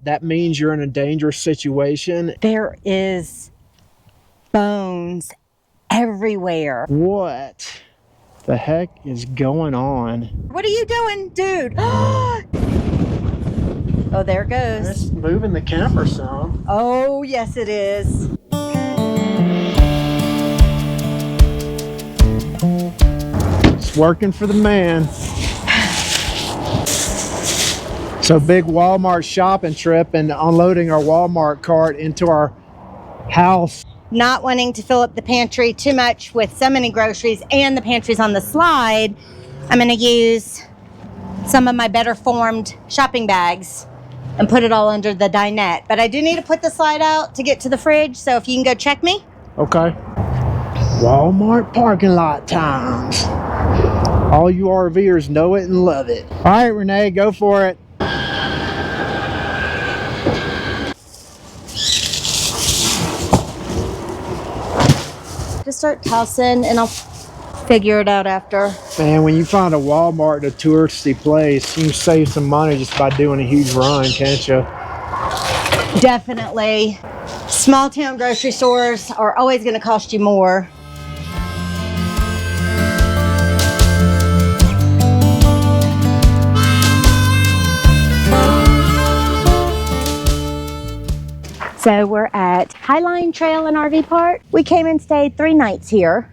that means you're in a dangerous situation. There is bones everywhere. What the heck is going on? What are you doing, dude? Oh, there it goes. It's moving the camper some. Oh, yes, it is. It's working for the man. So big Walmart shopping trip and unloading our Walmart cart into our house. Not wanting to fill up the pantry too much with so many groceries and the pantry's on the slide, I'm going to use some of my better formed shopping bags and put it all under the dinette. But I do need to put the slide out to get to the fridge, so if you can go check me. Okay. Walmart parking lot times. All you RVers know it and love it. All right, Renee, go for it. Just start tossing and I'll figure it out after. Man, when you find a Walmart in a touristy place, you can save some money just by doing a huge run, can't you? Definitely. Small town grocery stores are always going to cost you more. So we're at Highline Trail RV Park. We came and stayed 3 nights here.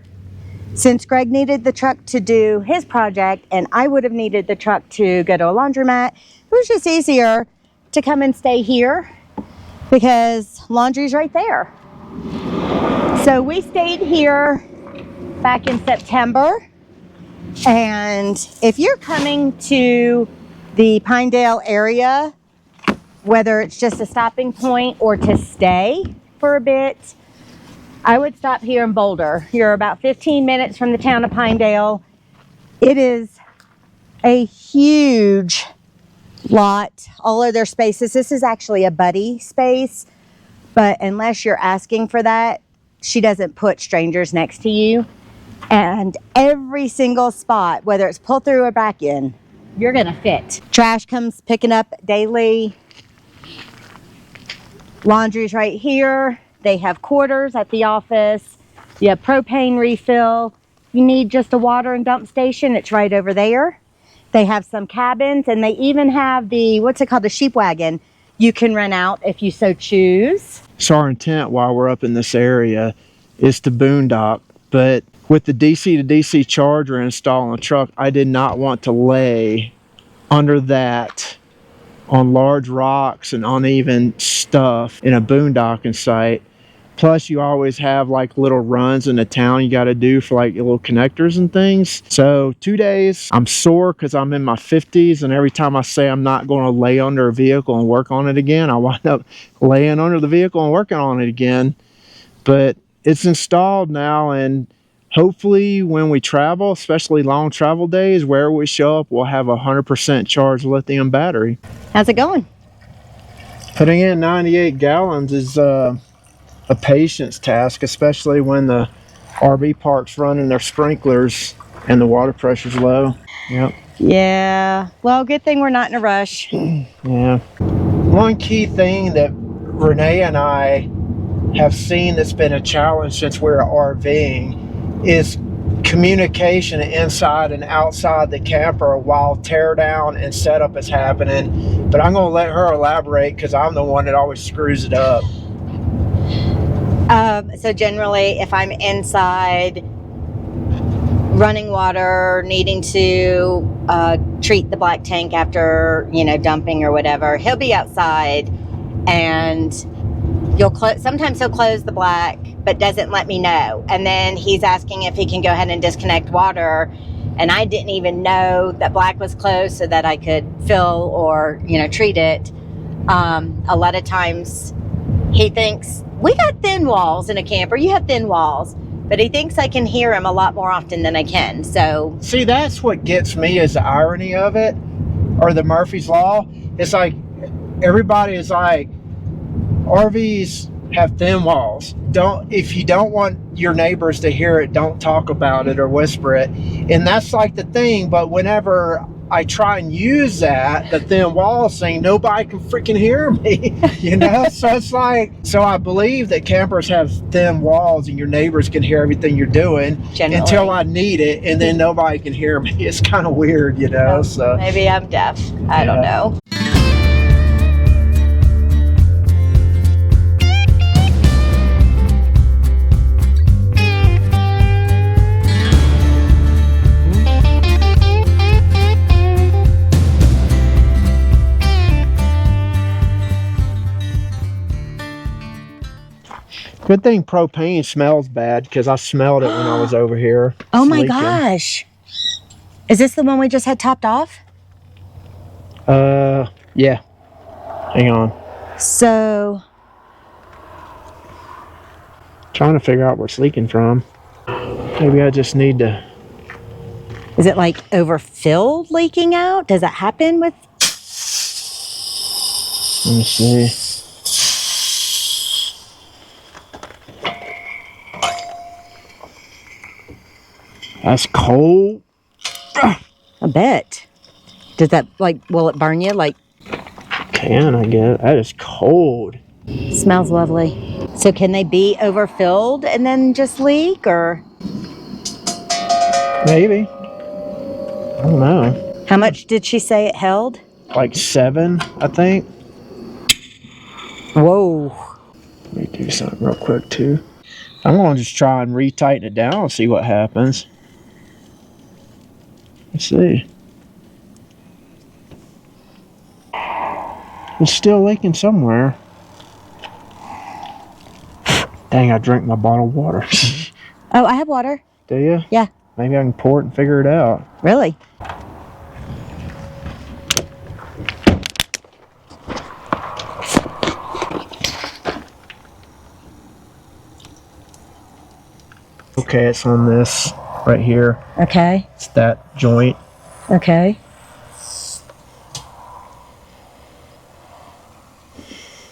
Since Greg needed the truck to do his project and I would have needed the truck to go to a laundromat, it was just easier to come and stay here because laundry's right there. So we stayed here back in September. And if you're coming to the Pinedale area, whether it's just a stopping point or to stay for a bit, I would stop here in Boulder. You're about 15 minutes from the town of Pinedale. It is a huge lot, all of their spaces. This is actually a buddy space, but unless you're asking for that, she doesn't put strangers next to you. And every single spot, whether it's pull through or back in, you're gonna fit. Trash comes picking up daily. Laundry's right here. They have quarters at the office. You have propane refill. You need just a water and dump station. It's right over there. They have some cabins and they even have the, what's it called, the sheep wagon. You can rent out if you so choose. So our intent while we're up in this area is to boondock, but with the DC to DC charger installed on the truck, I did not want to lay under that on large rocks and uneven stuff in a boondocking site. Plus you always have like little runs in the town you got to do for like little connectors and things. So 2 days, I'm sore because I'm in my 50s, and every time I say I'm not going to lay under a vehicle and work on it again, I wind up laying under the vehicle and working on it again. But it's installed now, and hopefully when we travel, especially long travel days, where we show up, we'll have a 100% charged lithium battery. How's it going? Putting in 98 gallons is a patience task, especially when the RV park's running their sprinklers and the water pressure's low. Yep. Yeah. Well, good thing we're not in a rush. Yeah. One key thing that Renee and I have seen that's been a challenge since we're RVing is communication inside and outside the camper while tear down and setup is happening. But I'm going to let her elaborate because I'm the one that always screws it up. So generally, if I'm inside running water, needing to treat the black tank after, dumping or whatever, he'll be outside and sometimes he'll close the black but doesn't let me know, and then he's asking if he can go ahead and disconnect water, and I didn't even know that black was closed so that I could fill or treat it. A lot of times he thinks we got thin walls in a camper, you have thin walls, but he thinks I can hear him a lot more often than I can. So see, that's what gets me is the irony of it, or the Murphy's Law. It's like everybody is like, RVs have thin walls. If you don't want your neighbors to hear it, don't talk about it or whisper it. And that's like the thing. But whenever I try and use the thin wall, saying nobody can freaking hear me, you know? So it's like, so I believe that campers have thin walls and your neighbors can hear everything you're doing Generally. until I need it, and then nobody can hear me. It's kind of weird, you know? So maybe I'm deaf. I don't know. Good thing propane smells bad, because I smelled it when I was over here. Oh my gosh. Is this the one we just had topped off? Yeah. Hang on. So, Trying to figure out where it's leaking from. Maybe I just need to. is it like overfilled leaking out? Does that happen with? Let me see. That's cold. I bet. Does that, like, will it burn you? Like, Can I get? That is cold. smells lovely. So can they be overfilled and then just leak, or? Maybe. I don't know. How much did she say it held? Like 7, I think. Whoa. Let me do something real quick too. I'm gonna just try and retighten it down and see what happens. Let's see. It's still leaking somewhere. Dang, I drank my bottled water. Oh, I have water. Do you? Yeah. Maybe I can pour it and figure it out. Really? Okay, it's on this right here. Okay. It's that joint. Okay.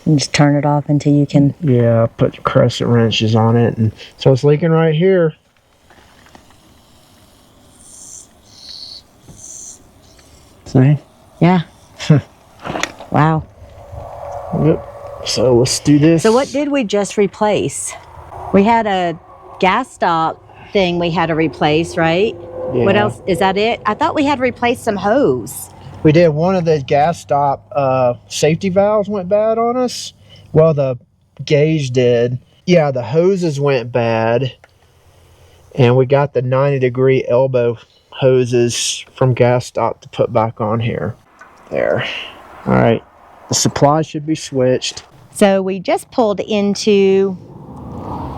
And just turn it off until you can. Yeah, put crescent wrenches on it, and so it's leaking right here. See? Yeah. Wow. Yep. So let's do this. So what did we just replace? We had a gas stop thing we had to replace, right? Yeah. What else? Is that it? I thought we had replaced some hose. We did. One of the gas stop safety valves went bad on us. Well, the gauge did. Yeah, the hoses went bad. And we got the 90-degree elbow hoses from gas stop to put back on here. There. All right. The supply should be switched. So we just pulled into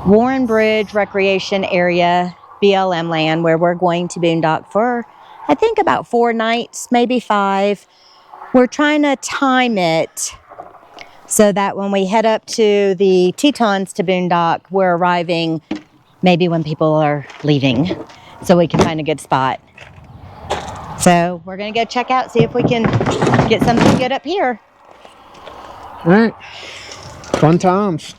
Warren Bridge Recreation Area, BLM land, where we're going to boondock for, I think, about 4 nights, maybe 5. We're trying to time it so that when we head up to the Tetons to boondock, we're arriving maybe when people are leaving, so we can find a good spot. So we're gonna go check out, see if we can get something good up here. All right. Fun times.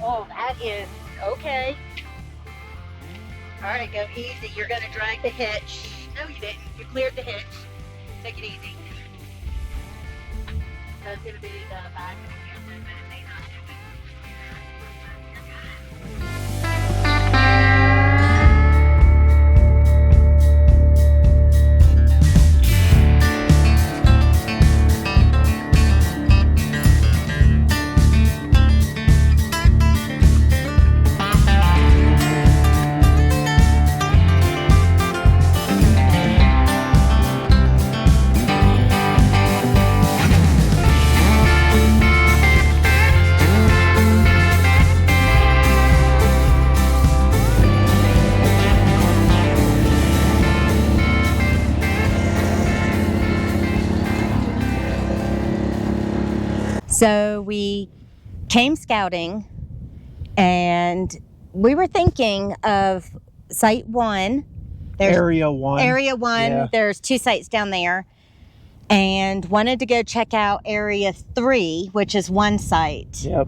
Oh, that is okay. All right, go easy. You're gonna drag the hitch. No, you didn't. You cleared the hitch. Take it easy. That's gonna be the back of the camper, but it may not. So we came scouting, and we were thinking of site 1. There's Area 1. Area 1. Yeah. There's 2 sites down there. And wanted to go check out Area 3, which is 1 site. Yep.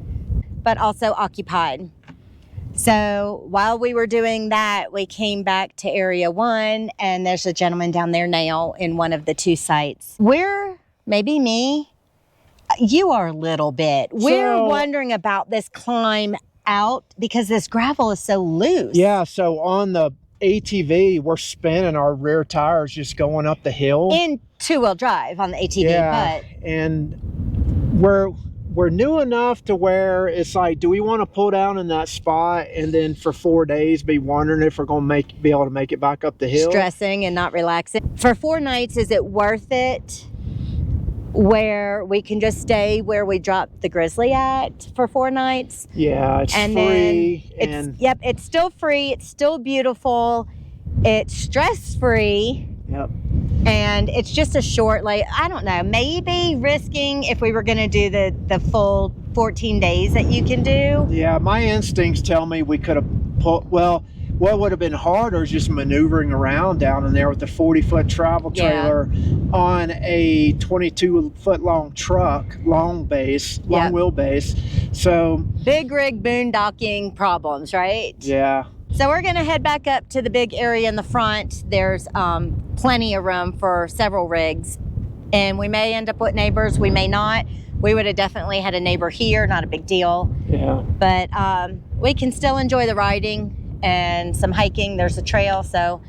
But also occupied. So while we were doing that, we came back to Area 1, and there's a gentleman down there now in one of the 2 sites. Maybe me, you are a little bit. We're wondering about this climb out because this gravel is so loose. Yeah, so on the ATV, we're spinning our rear tires just going up the hill. In 2-wheel drive on the ATV, yeah, but and we're new enough to where it's like, do we want to pull down in that spot and then for 4 days be wondering if we're going to be able to make it back up the hill? Stressing and not relaxing. For 4 nights, is it worth it where we can just stay where we dropped the Grizzly at for 4 nights? Yeah, it's free. Yep, it's still free. It's still beautiful. It's stress-free. Yep. And it's just a short, I don't know, maybe risking if we were going to do the full 14 days that you can do. Yeah, my instincts tell me we could have what would have been harder is just maneuvering around down in there with the 40-foot travel trailer on a 22-foot long truck, long wheelbase. So big rig boondocking problems, right? Yeah. So we're going to head back up to the big area in the front. There's plenty of room for several rigs, and we may end up with neighbors, we may not. We would have definitely had a neighbor here, not a big deal. Yeah. But we can still enjoy the riding and some hiking. There's a trail, so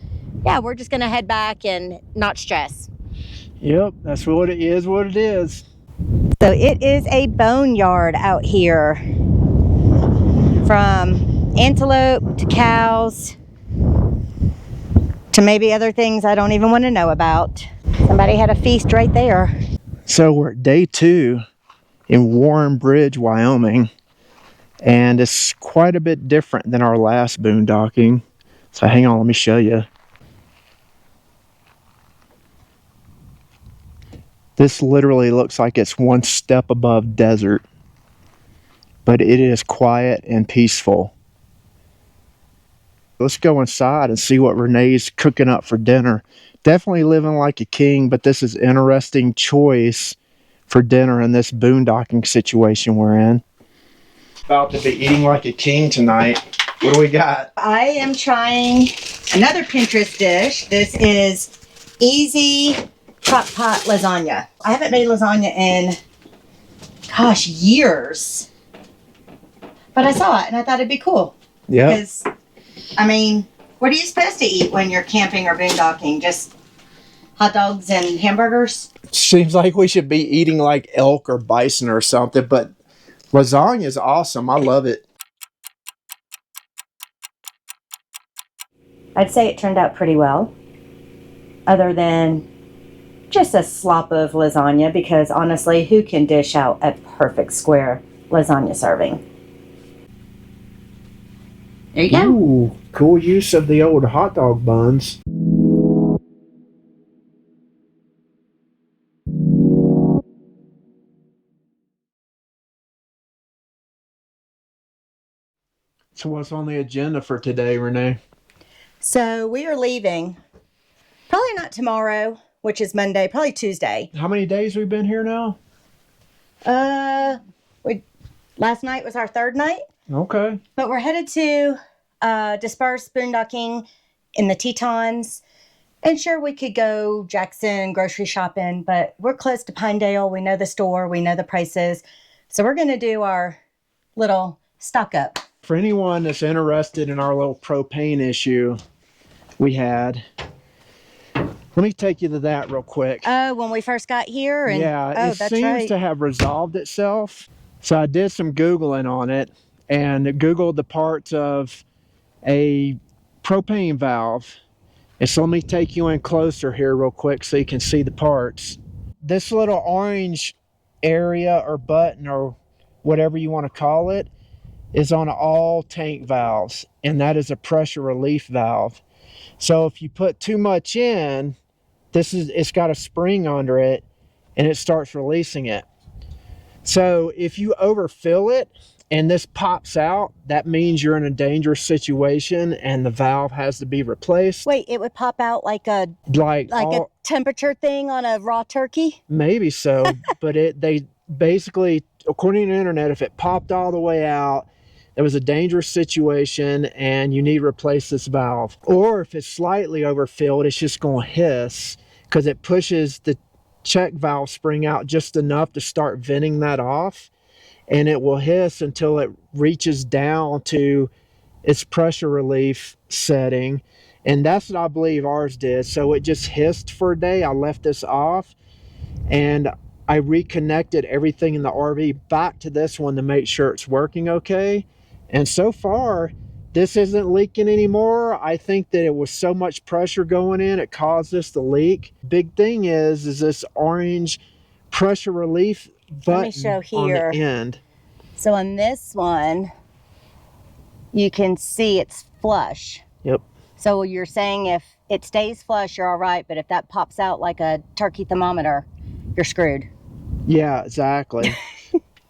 yeah, we're just going to head back and not stress. Yep, that's what it is, So it is a boneyard out here. From antelope to cows to maybe other things I don't even want to know about. Somebody had a feast right there. So we're at day 2 in Warren Bridge, Wyoming, and it's quite a bit different than our last boondocking. So hang on, let me show you. This literally looks like it's one step above desert, but it is quiet and peaceful. Let's go inside and see what Renee's cooking up for dinner. Definitely living like a king, but this is interesting choice for dinner in this boondocking situation we're in. About to be eating like a king tonight. What do we got? I am trying another Pinterest dish. This is easy crock pot lasagna. I haven't made lasagna in, gosh, years. But I saw it and I thought it'd be cool. Yeah. Because, I mean, what are you supposed to eat when you're camping or boondocking? Just hot dogs and hamburgers? Seems like we should be eating like elk or bison or something, but lasagna is awesome. I love it. I'd say it turned out pretty well, other than just a slop of lasagna, because honestly, who can dish out a perfect square lasagna serving? There you go. Ooh, cool use of the old hot dog buns. So what's on the agenda for today, Renee? So we are leaving, probably not tomorrow, which is Monday, probably Tuesday. How many days we've been here now? Last night was our 3rd night. Okay. But we're headed to Dispersed Boondocking in the Tetons. And sure, we could go Jackson grocery shopping, but we're close to Pinedale. We know the store. We know the prices. So we're going to do our little stock up. For anyone that's interested in our little propane issue we had, let me take you to that real quick. Oh, when we first got here? And, yeah, it seems to have resolved itself. So I did some Googling on it and Googled the parts of a propane valve. And so let me take you in closer here real quick so you can see the parts. This little orange area or button or whatever you want to call it is on all tank valves, and that is a pressure relief valve. So if you put too much in, it's got a spring under it and it starts releasing it. So if you overfill it, and this pops out, that means you're in a dangerous situation and the valve has to be replaced. Wait, it would pop out like a a temperature thing on a raw turkey? Maybe so, but they basically, according to the internet, if it popped all the way out, it was a dangerous situation and you need to replace this valve. Or if it's slightly overfilled, it's just going to hiss because it pushes the check valve spring out just enough to start venting that off. And it will hiss until it reaches down to its pressure relief setting. And that's what I believe ours did. So it just hissed for a day. I left this off and I reconnected everything in the RV back to this one to make sure it's working okay. And so far, this isn't leaking anymore. I think that it was so much pressure going in, it caused this to leak. Big thing is this orange pressure relief button. Let me show here. On the end. So on this one, you can see it's flush. Yep. So you're saying if it stays flush, you're all right, but if that pops out like a turkey thermometer, you're screwed. Yeah, exactly.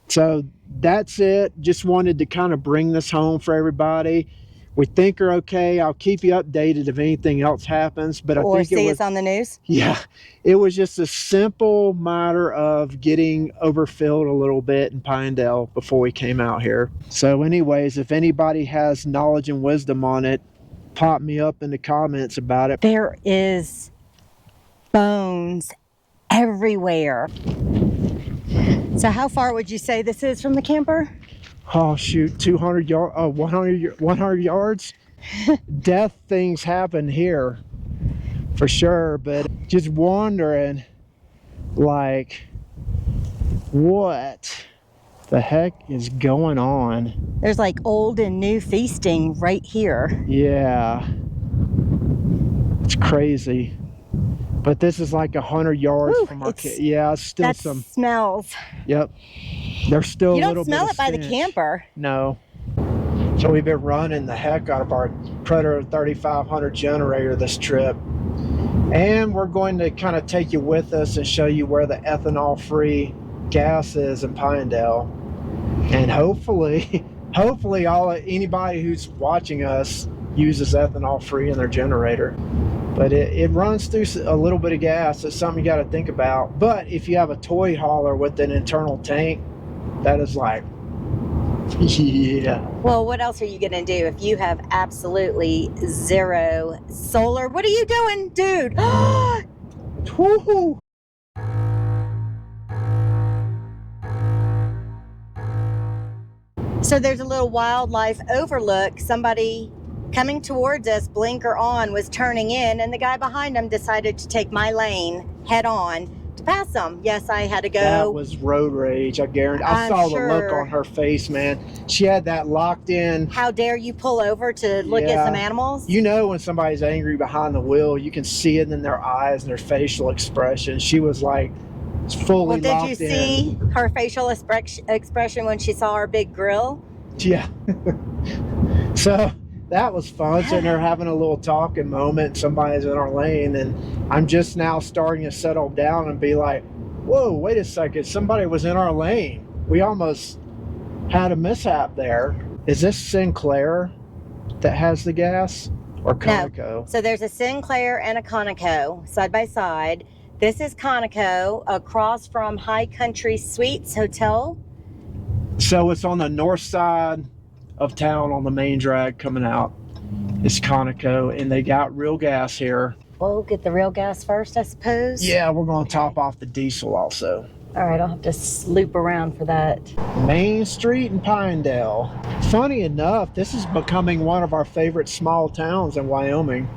So that's it. Just wanted to kind of bring this home for everybody. We think we're okay. I'll keep you updated if anything else happens. But I think see us on the news. Yeah, it was just a simple matter of getting overfilled a little bit in Pinedale before we came out here. So anyways, if anybody has knowledge and wisdom on it, pop me up in the comments about it. There is bones everywhere. So how far would you say this is from the camper? Oh shoot, 200 yards, 100 yards. Death things happen here for sure, but just wondering, like, what the heck is going on? There's like old and new feasting right here. Yeah, it's crazy. But this is like 100 yards from our yeah, it's still some smells. Yep. There's still you a little bit of You don't smell it by the camper. No. So we've been running the heck out of our Predator 3500 generator this trip. And we're going to kind of take you with us and show you where the ethanol-free gas is in Pinedale. And hopefully anybody who's watching us uses ethanol-free in their generator. But it runs through a little bit of gas. It's something you got to think about. But if you have a toy hauler with an internal tank, that is like, yeah. Well, what else are you going to do if you have absolutely zero solar? What are you doing, dude? Woo-hoo. So there's a little wildlife overlook. Somebody coming towards us, blinker on, was turning in, and the guy behind him decided to take my lane head on to pass him. Yes, I had to go. That was road rage, I guarantee. I saw the look on her face, man. She had that locked in. How dare you pull over to look at some animals? You know when somebody's angry behind the wheel, you can see it in their eyes and their facial expression. She was like fully locked in. Did you see her facial expression when she saw our big grill? Yeah. So that was fun, sitting there having a little talking moment. Somebody's in our lane, and I'm just now starting to settle down and be like, whoa, wait a second, somebody was in our lane. We almost had a mishap there. Is this Sinclair that has the gas, or Conoco? No. So there's a Sinclair and a Conoco side by side. This is Conoco across from High Country Suites Hotel. So it's on the north side of town on the main drag coming out. It's Conoco, and they got real gas here. We'll get the real gas first, I suppose. Yeah, we're going to top off the diesel also. All right, I'll have to loop around for that. Main Street in Pinedale. Funny enough, this is becoming one of our favorite small towns in Wyoming.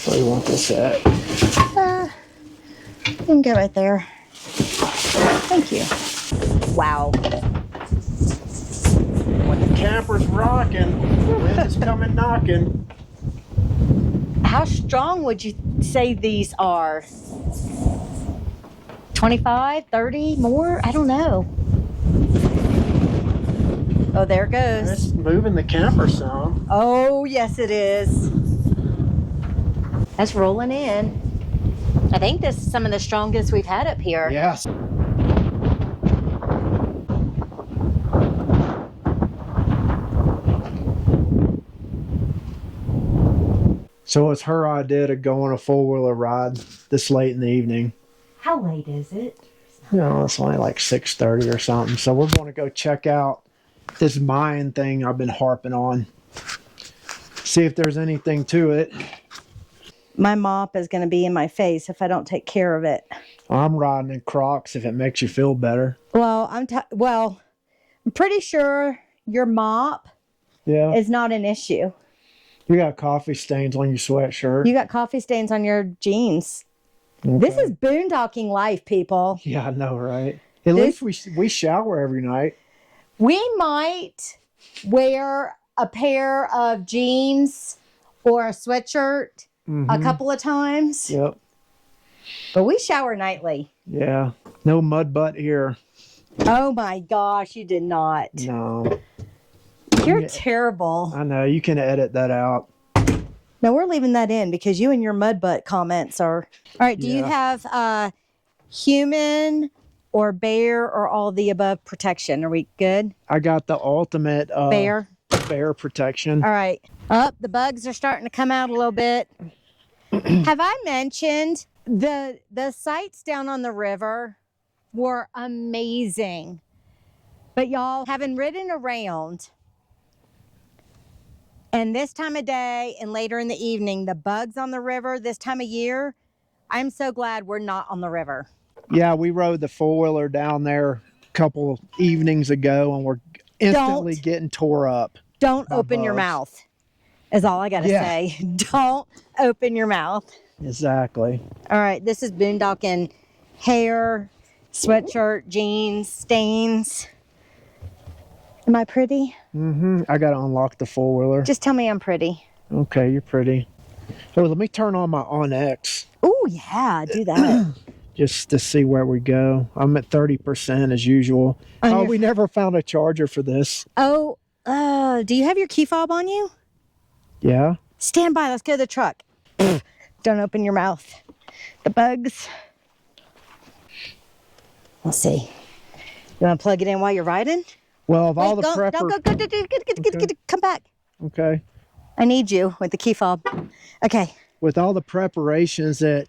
Where do you want this at? You can go right there. Thank you. Wow. When the camper's rocking, wind is coming knocking. How strong would you say these are? 25, 30, more? I don't know. Oh, there it goes. It's moving the camper some. Oh, yes, it is. That's rolling in. I think this is some of the strongest we've had up here. Yes. So it's her idea to go on a four-wheeler ride this late in the evening. How late is it? You know, it's only like 6:30 or something. So we're going to go check out this mine thing I've been harping on. See if there's anything to it. My mop is going to be in my face if I don't take care of it. I'm riding in Crocs if it makes you feel better. Well, I'm pretty sure your mop is not an issue. You got coffee stains on your sweatshirt. You got coffee stains on your jeans. Okay. This is boondocking life, people. Yeah, I know, right? At least we shower every night. We might wear a pair of jeans or a sweatshirt a couple of times. Yep. But we shower nightly. Yeah. No mud butt here. Oh my gosh, you did not. No. You're terrible. I know. You can edit that out. No, we're leaving that in because you and your mud butt comments are... All right, do you have human or bear or all of the above protection? Are we good? I got the ultimate bear protection. All right. The bugs are starting to come out a little bit. Have I mentioned the sights down on the river were amazing? But y'all, having ridden around... And this time of day and later in the evening, the bugs on the river this time of year, I'm so glad we're not on the river. Yeah, we rode the four-wheeler down there a couple evenings ago and we're instantly getting tore up. Don't open your mouth, is all I got to say. Don't open your mouth. Exactly. All right, this is boondocking hair, sweatshirt, jeans, stains. Am I pretty? I got to unlock the four-wheeler. Just tell me I'm pretty. Okay, you're pretty. Oh, let me turn on my OnX. Oh, yeah, do that. Just to see where we go. I'm at 30% as usual. Oh, we never found a charger for this. Oh, do you have your key fob on you? Yeah. Stand by, let's go to the truck. Don't open your mouth. The bugs. Let's see. You want to plug it in while you're riding? Well, of all the prepper... Don't go. Come back. Okay. I need you with the key fob. Okay. With all the preparations that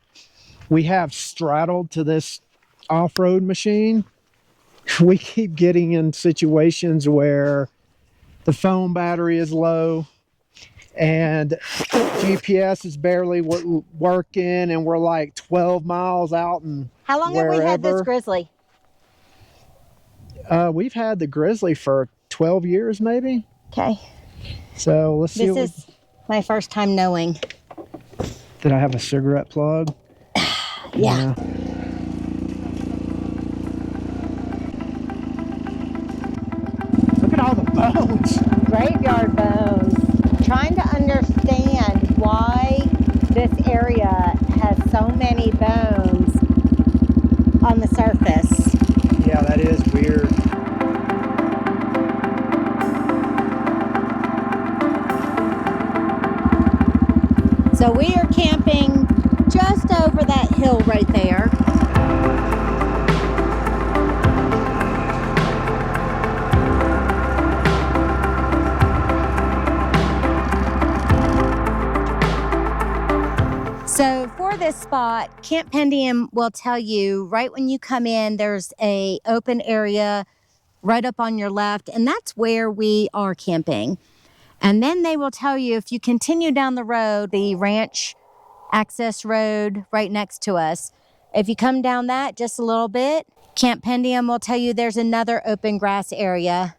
we have straddled to this off-road machine, we keep getting in situations where the phone battery is low and GPS is barely working and we're like 12 miles out and How long have we had this Grizzly? We've had the Grizzly for 12 years, maybe. Okay. So let's see. This is my first time knowing. Did I have a cigarette plug? Yeah. Look at all the bones. Graveyard bones. Trying to understand why this area has so many bones on the surface. Yeah, that is weird. So we are camping just over that hill right there. So for this spot, Camp Pendium will tell you right when you come in, there's a open area right up on your left, and that's where we are camping. And then they will tell you if you continue down the road, the ranch access road right next to us. If you come down that just a little bit, Camp Pendium will tell you there's another open grass area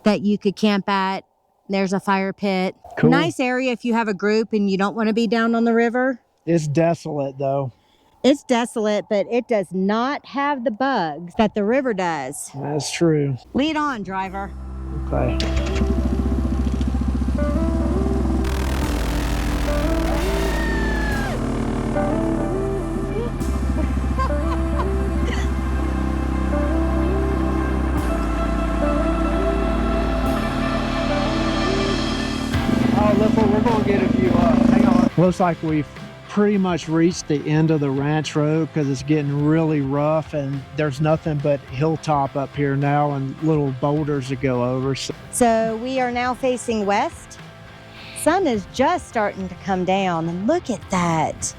that you could camp at. There's a fire pit. Cool. Nice area if you have a group and you don't want to be down on the river. It's desolate though. It's desolate, but it does not have the bugs that the river does. That's true. Lead on, driver. Okay. Oh, look, we're going to get a few up. Hang on. Looks like we've pretty much reached the end of the ranch road because it's getting really rough and there's nothing but hilltop up here now and little boulders to go over. So we are now facing west. Sun is just starting to come down and look at that.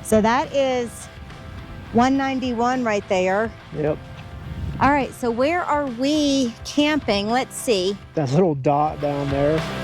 So that is 191 right there. Yep. All right, so where are we camping? Let's see. That little dot down there.